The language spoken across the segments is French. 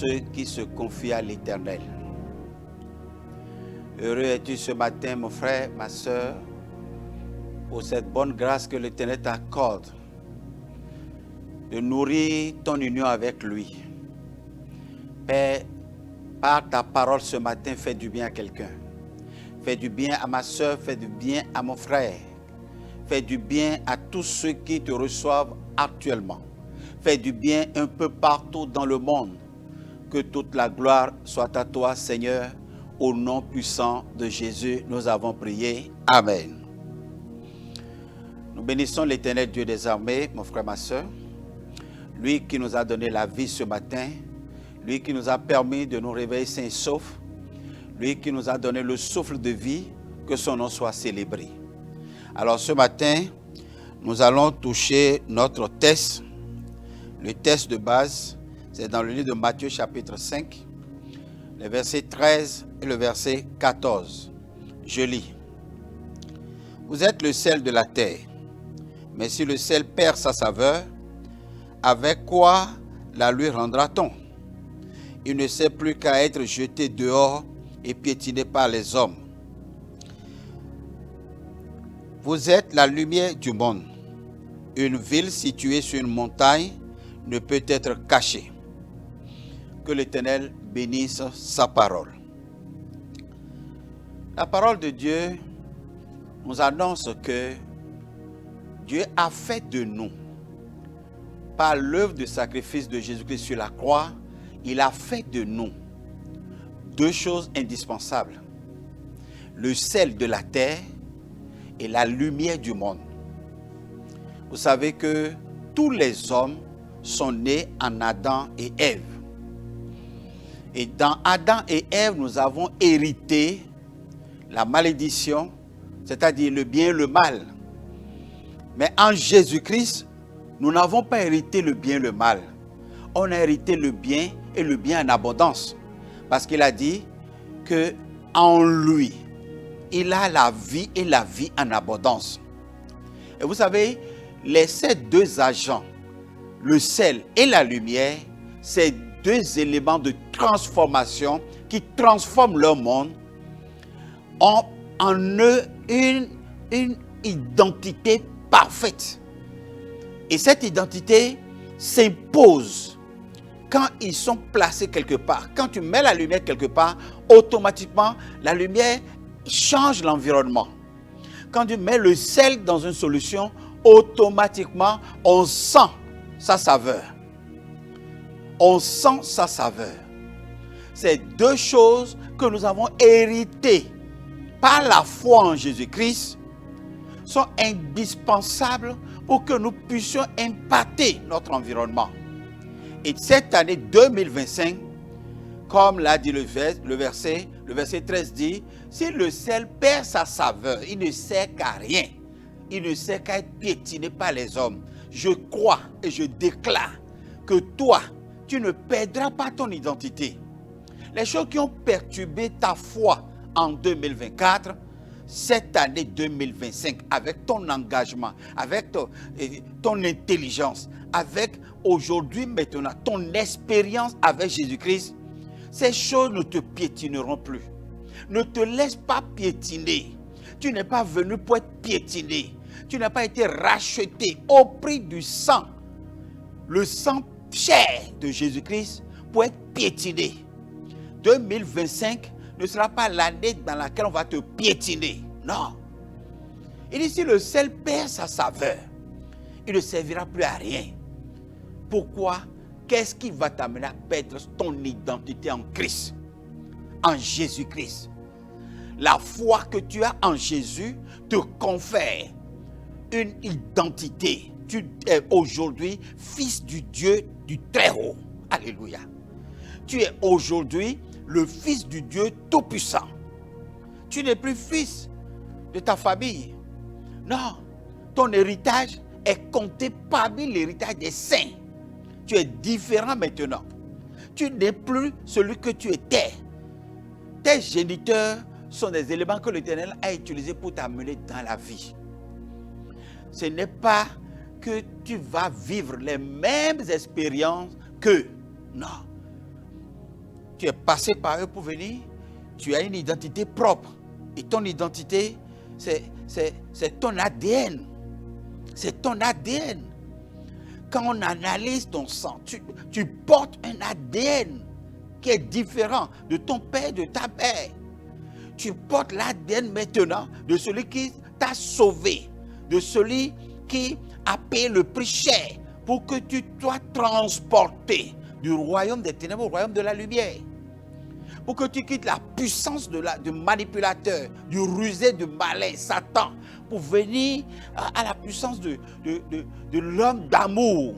ceux qui se confient à l'Éternel. Heureux es-tu ce matin, mon frère, ma soeur, pour cette bonne grâce que l'Éternel t'accorde de nourrir ton union avec lui. Père, par ta parole ce matin, fais du bien à quelqu'un. Fais du bien à ma soeur, fais du bien à mon frère. Fais du bien à tous ceux qui te reçoivent actuellement. Fais du bien un peu partout dans le monde. Que toute la gloire soit à toi, Seigneur. Au nom puissant de Jésus, nous avons prié. Amen. Nous bénissons l'Éternel Dieu des armées, mon frère, ma soeur. Lui qui nous a donné la vie ce matin. Lui qui nous a permis de nous réveiller sains et saufs. Lui qui nous a donné le souffle de vie, que son nom soit célébré. Alors ce matin, nous allons toucher notre test. Le test de base, c'est dans le livre de Matthieu chapitre 5, le verset 13 et le verset 14. Je lis. Vous êtes le sel de la terre, mais si le sel perd sa saveur, avec quoi la lui rendra-t-on? Il ne sert plus qu'à être jeté dehors et piétiné par les hommes. Vous êtes la lumière du monde. Une ville située sur une montagne ne peut être cachée. Que l'Éternel bénisse sa parole. La parole de Dieu nous annonce que Dieu a fait de nous, par l'œuvre de sacrifice de Jésus-Christ sur la croix, il a fait de nous deux choses indispensables. Le sel de la terre et la lumière du monde. Vous savez que tous les hommes sont nés en Adam et Ève. Et dans Adam et Ève, nous avons hérité la malédiction, c'est-à-dire le bien et le mal. Mais en Jésus-Christ, nous n'avons pas hérité le bien et le mal. On a hérité le bien et le bien en abondance. Parce qu'il a dit que en lui, il a la vie et la vie en abondance. Et vous savez, ces deux agents, le sel et la lumière, c'est deux éléments de transformation qui transforment leur monde, ont en eux une identité parfaite. Et cette identité s'impose quand ils sont placés quelque part. Quand tu mets la lumière quelque part, automatiquement, la lumière change l'environnement. Quand tu mets le sel dans une solution, automatiquement, on sent sa saveur. On sent sa saveur. Ces deux choses que nous avons héritées par la foi en Jésus-Christ sont indispensables pour que nous puissions impacter notre environnement. Et cette année 2025, comme l'a dit le verset 13 dit, si le sel perd sa saveur, il ne sert qu'à rien. Il ne sert qu'à être piétiné par les hommes. Je crois et je déclare que toi, tu ne perdras pas ton identité. Les choses qui ont perturbé ta foi en 2024, cette année 2025, avec ton engagement, avec ton intelligence, avec aujourd'hui maintenant ton expérience avec Jésus-Christ, ces choses ne te piétineront plus. Ne te laisse pas piétiner. Tu n'es pas venu pour être piétiné. Tu n'as pas été racheté au prix du sang. Le sang cher de Jésus-Christ pour être piétiné. 2025 ne sera pas l'année dans laquelle on va te piétiner. Non. Il dit si le sel perd sa saveur, il ne servira plus à rien. Pourquoi? Qu'est-ce qui va t'amener à perdre ton identité en Christ? En Jésus-Christ. La foi que tu as en Jésus te confère une identité. Tu es aujourd'hui fils du Dieu du Très-Haut. Alléluia. Tu es aujourd'hui le fils du Dieu Tout-Puissant. Tu n'es plus fils de ta famille. Non, ton héritage est compté parmi l'héritage des saints. Tu es différent maintenant. Tu n'es plus celui que tu étais. Tes géniteurs sont des éléments que l'Éternel a utilisés pour t'amener dans la vie. Ce n'est pas que tu vas vivre les mêmes expériences qu'eux. Non. tu es passé par eux pour venir, tu as une identité propre. Et ton identité, c'est ton ADN. C'est ton ADN. Quand on analyse ton sang, tu portes un ADN qui est différent de ton père, de ta mère. Tu portes l'ADN maintenant de celui qui t'a sauvé, de celui qui a payé le prix cher pour que tu sois transporté du royaume des ténèbres au royaume de la lumière. Pour que tu quittes la puissance du manipulateur, du rusé, du malin, Satan, pour venir à la puissance de l'homme d'amour,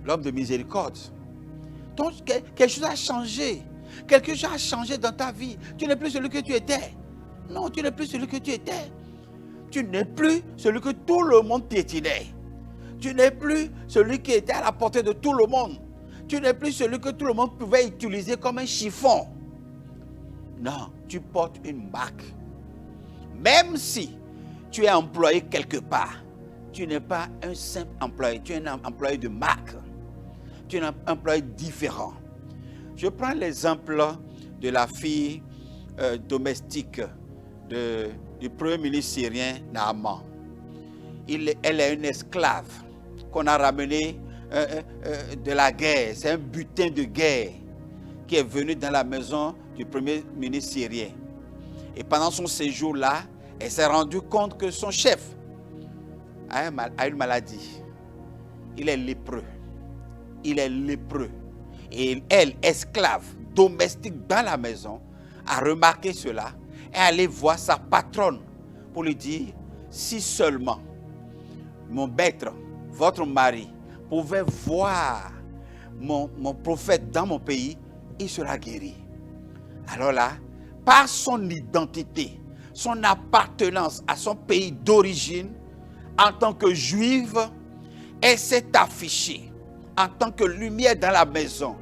l'homme de miséricorde. Donc, quelque chose a changé. Quelque chose a changé dans ta vie. Tu n'es plus celui que tu étais. Non, tu n'es plus celui que tu étais. Tu n'es plus celui que tout le monde piétinait. Tu n'es plus celui qui était à la portée de tout le monde. Tu n'es plus celui que tout le monde pouvait utiliser comme un chiffon. Non, tu portes une marque. Même si tu es employé quelque part, tu n'es pas un simple employé, tu es un employé de marque. Tu es un employé différent. Je prends l'exemple de la fille domestique du premier ministre syrien, Naaman. Elle est une esclave qu'on a ramenée de la guerre. C'est un butin de guerre qui est venu dans la maison du premier ministre syrien. Et pendant son séjour là, elle s'est rendue compte que son chef a une maladie. Il est lépreux. Il est lépreux. Et elle, esclave, domestique dans la maison, a remarqué cela et est allée voir sa patronne pour lui dire, si seulement mon maître, votre mari, pouvait voir mon prophète dans mon pays, il sera guéri. Alors là, par son identité, son appartenance à son pays d'origine, en tant que juive, elle s'est affichée en tant que lumière dans la maison.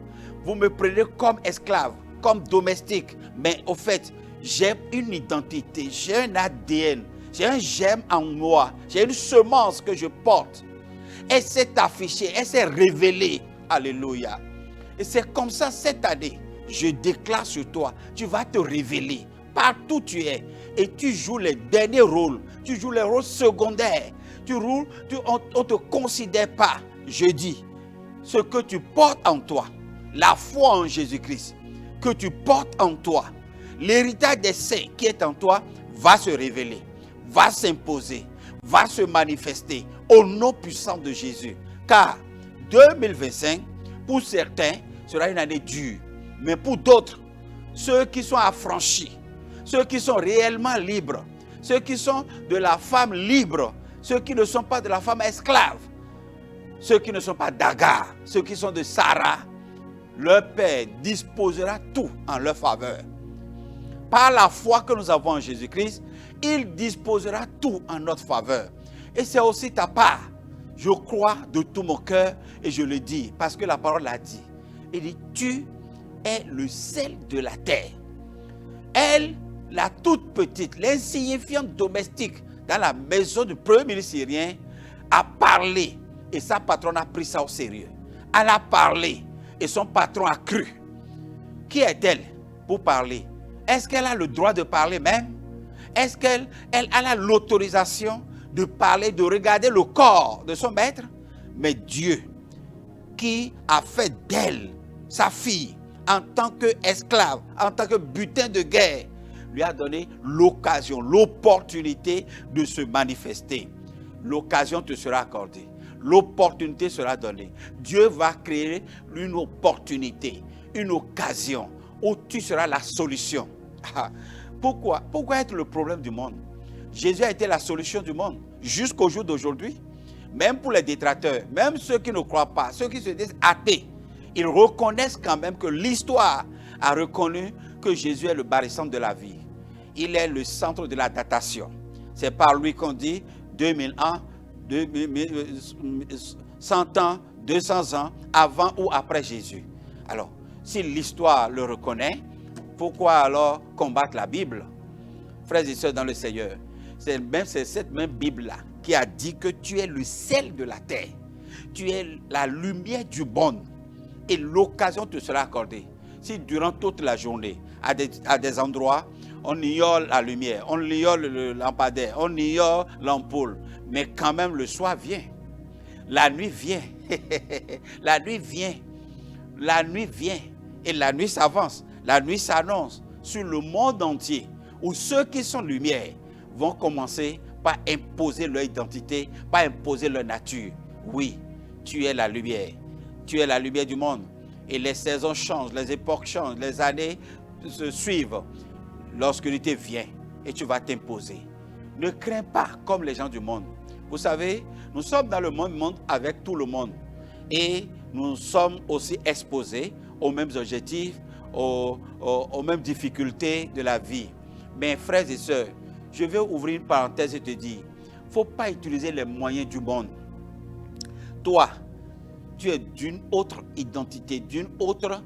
Vous me prenez comme esclave, comme domestique, mais au fait, j'ai une identité, j'ai un ADN, j'ai un germe en moi, j'ai une semence que je porte. Elle s'est affichée, elle s'est révélée. Alléluia. Et c'est comme ça cette année, je déclare sur toi, tu vas te révéler partout où tu es. Et tu joues les derniers rôles, tu joues les rôles secondaires. On ne te considère pas. Je dis, ce que tu portes en toi, la foi en Jésus-Christ, que tu portes en toi, l'héritage des saints qui est en toi, va se révéler, va s'imposer, va se manifester au nom puissant de Jésus. Car 2025, pour certains, sera une année dure. Mais pour d'autres, ceux qui sont affranchis, ceux qui sont réellement libres, ceux qui sont de la femme libre, ceux qui ne sont pas de la femme esclave, ceux qui ne sont pas d'Agar, ceux qui sont de Sarah, leur Père disposera tout en leur faveur. Par la foi que nous avons en Jésus-Christ, il disposera tout en notre faveur. Et c'est aussi ta part. Je crois de tout mon cœur et je le dis parce que la parole l'a dit. Il dit, tu es le sel de la terre. Elle, la toute petite, l'insignifiante domestique dans la maison du premier ministre syrien, a parlé et sa patronne a pris ça au sérieux. Elle a parlé et son patron a cru. Qui est-elle pour parler? Est-ce qu'elle a le droit de parler même? Est-ce qu'elle a l'autorisation de parler, de regarder le corps de son maître? Mais Dieu, qui a fait d'elle sa fille en tant qu'esclave, en tant que butin de guerre, lui a donné l'occasion, l'opportunité de se manifester. L'occasion te sera accordée. L'opportunité sera donnée. Dieu va créer une opportunité, une occasion où tu seras la solution. Pourquoi être le problème du monde? Jésus a été la solution du monde jusqu'au jour d'aujourd'hui. Même pour les détracteurs, même ceux qui ne croient pas, ceux qui se disent athées, ils reconnaissent quand même que l'histoire a reconnu que Jésus est le barycentre de la vie. Il est le centre de la datation. C'est par lui qu'on dit 2000 ans, 100 ans, 200 ans avant ou après Jésus. Alors, si l'histoire le reconnaît, pourquoi alors combattre la Bible? Frères et sœurs dans le Seigneur, c'est cette même Bible-là qui a dit que tu es le sel de la terre. Tu es la lumière du monde. Et l'occasion te sera accordée. si durant toute la journée, à des endroits, on ignore la lumière, on ignore le lampadaire, on ignore l'ampoule, mais quand même le soir vient. La nuit vient. La nuit vient. La nuit vient. Et la nuit s'avance. La nuit s'annonce sur le monde entier, où ceux qui sont lumière vont commencer par imposer leur identité, par imposer leur nature. Oui, tu es la lumière. Tu es la lumière du monde. Et les saisons changent, les époques changent, les années se suivent. L'obscurité vient et tu vas t'imposer. Ne crains pas comme les gens du monde. Vous savez, nous sommes dans le monde avec tout le monde. Et nous sommes aussi exposés aux mêmes objectifs, aux mêmes difficultés de la vie. Mais frères et sœurs, je vais ouvrir une parenthèse et te dire, il ne faut pas utiliser les moyens du monde. Toi, tu es d'une autre identité, d'une autre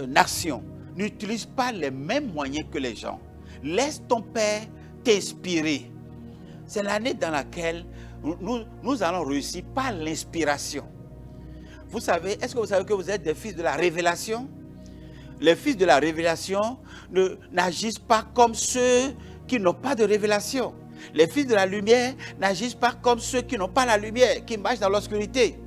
nation. N'utilise pas les mêmes moyens que les gens. Laisse ton Père t'inspirer. C'est l'année dans laquelle nous allons réussir par l'inspiration. Vous savez, est-ce que vous savez que vous êtes des fils de la révélation? Les fils de la révélation n'agissent pas comme ceux qui n'ont pas de révélation. Les fils de la lumière n'agissent pas comme ceux qui n'ont pas la lumière, qui marchent dans l'obscurité.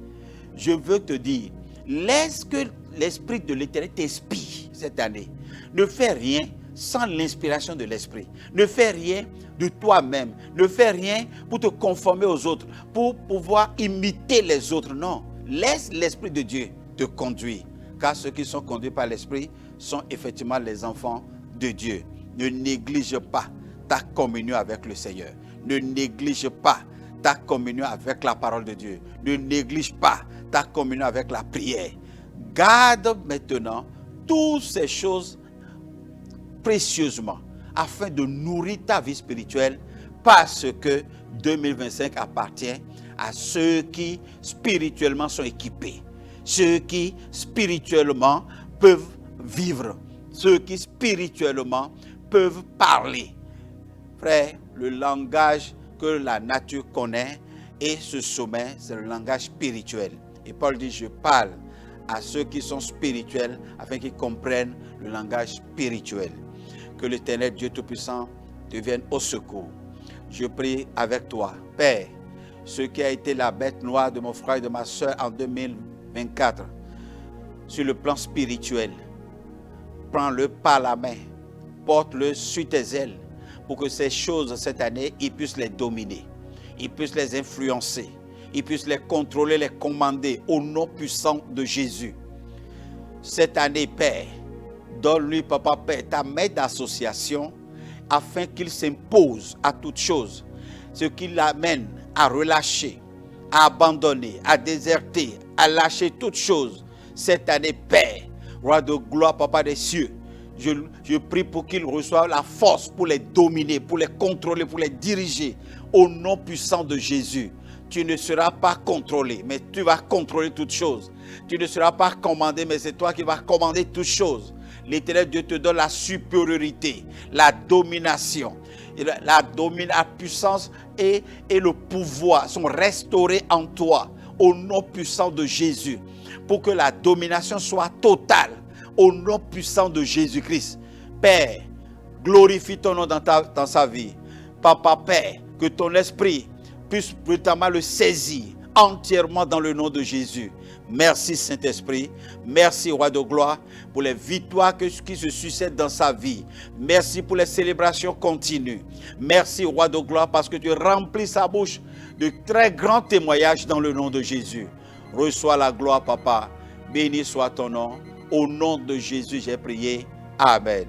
Je veux te dire, laisse que l'Esprit de l'Éternel t'inspire cette année. Ne fais rien sans l'inspiration de l'Esprit. Ne fais rien de toi-même. Ne fais rien pour te conformer aux autres, pour pouvoir imiter les autres. Non, laisse l'Esprit de Dieu te conduire. Car ceux qui sont conduits par l'Esprit sont effectivement les enfants de Dieu. Ne néglige pas ta communion avec le Seigneur. Ne néglige pas ta communion avec la parole de Dieu. Ne néglige pas ta communion avec la prière. Garde maintenant toutes ces choses précieusement afin de nourrir ta vie spirituelle, parce que 2025 appartient à ceux qui spirituellement sont équipés, ceux qui spirituellement peuvent vivre, ceux qui spirituellement peuvent parler. Frère, le langage que la nature connaît et se sommet, c'est le langage spirituel. Et Paul dit, je parle à ceux qui sont spirituels afin qu'ils comprennent le langage spirituel. Que l'Éternel Dieu Tout-Puissant te vienne au secours. Je prie avec toi, Père, ce qui a été la bête noire de mon frère et de ma soeur en 2024, sur le plan spirituel, prends-le par la main, porte-le sur tes ailes, pour que ces choses cette année, ils puissent les dominer, ils puissent les influencer, ils puissent les contrôler, les commander au nom puissant de Jésus. Cette année, Père, donne-lui, Papa Père, ta main d'association afin qu'il s'impose à toute chose, ce qui l'amène à relâcher, à abandonner, à déserter, à lâcher toute chose. Cette année, Père, roi de gloire, Papa des cieux, je prie pour qu'il reçoive la force pour les dominer, pour les contrôler, pour les diriger. Au nom puissant de Jésus, tu ne seras pas contrôlé, mais tu vas contrôler toutes choses. Tu ne seras pas commandé, mais c'est toi qui vas commander toutes choses. L'Éternel Dieu te donne la supériorité, la domination. La puissance et le pouvoir sont restaurés en toi, au nom puissant de Jésus, pour que la domination soit totale. Au nom puissant de Jésus-Christ. Père, glorifie ton nom dans sa vie. Papa, Père, que ton esprit puisse brutalement le saisir entièrement dans le nom de Jésus. Merci Saint-Esprit. Merci Roi de gloire pour les victoires qui se succèdent dans sa vie. Merci pour les célébrations continues. Merci Roi de gloire parce que tu remplis sa bouche de très grands témoignages dans le nom de Jésus. Reçois la gloire, Papa. Béni soit ton nom. Au nom de Jésus, j'ai prié. Amen.